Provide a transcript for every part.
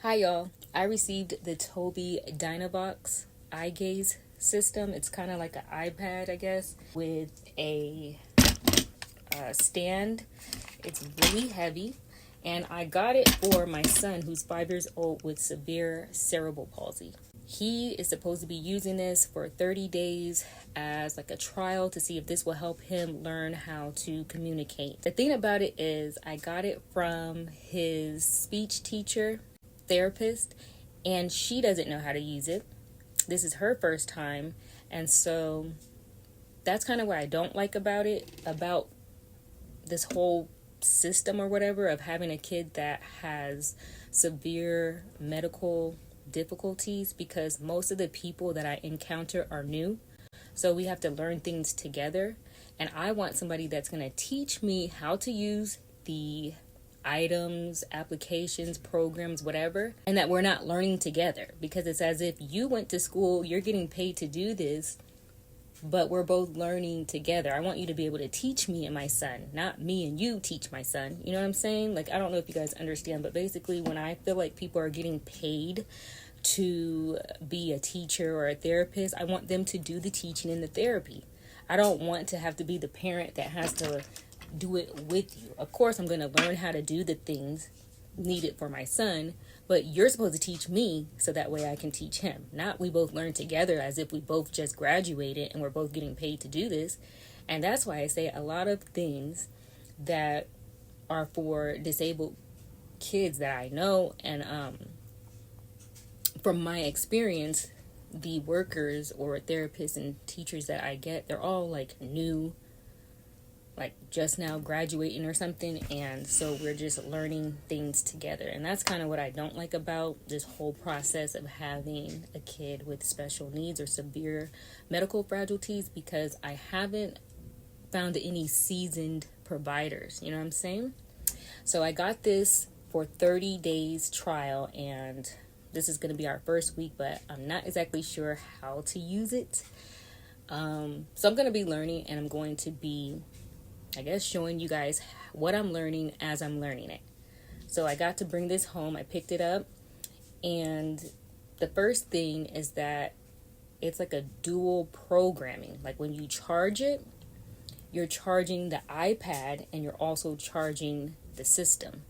Hi y'all, I received the Tobii Dynavox eye gaze system. It's kind of like an iPad, I guess, with a stand. It's really heavy, and I got it for my son who's 5 years old with severe cerebral palsy. He is supposed to be using this for 30 days as like a trial to see if this will help him learn how to communicate. The thing about it is I got it from his speech teacher therapist, and she doesn't know how to use it. This is her first time, and so that's kind of what I don't like about it, about this whole system or whatever, of having a kid that has severe medical difficulties, because most of the people that I encounter are new, so we have to learn things together, and I want somebody that's going to teach me how to use the items, applications, programs, whatever, and that we're not learning together, because it's as if you went to school, you're getting paid to do this, but we're both learning together. I want you to be able to teach me and my son, not me and you teach my son. You know what I'm saying? Like, I don't know if you guys understand, but basically when I feel like people are getting paid to be a teacher or a therapist, I want them to do the teaching and the therapy. I don't want to have to be the parent that has to do it with you. Of course, I'm going to learn how to do the things needed for my son, but you're supposed to teach me so that way I can teach him. Not we both learn together as if we both just graduated and we're both getting paid to do this. And that's why I say a lot of things that are for disabled kids that I know, and from my experience, the workers or therapists and teachers that I get, they're all like new, like just now graduating or something, and so we're just learning things together. And that's kind of what I don't like about this whole process of having a kid with special needs or severe medical fragilities, because I haven't found any seasoned providers, you know what I'm saying? So I got this for 30 days trial, and this is going to be our first week, but I'm not exactly sure how to use it. So I'm going to be learning, and I'm going to be, I guess, showing you guys what I'm learning as I'm learning it. So I got to bring this home. I picked it up, and the first thing is that it's like a dual programming. Like when you charge it, you're charging the iPad and you're also charging the system,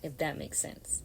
if that makes sense.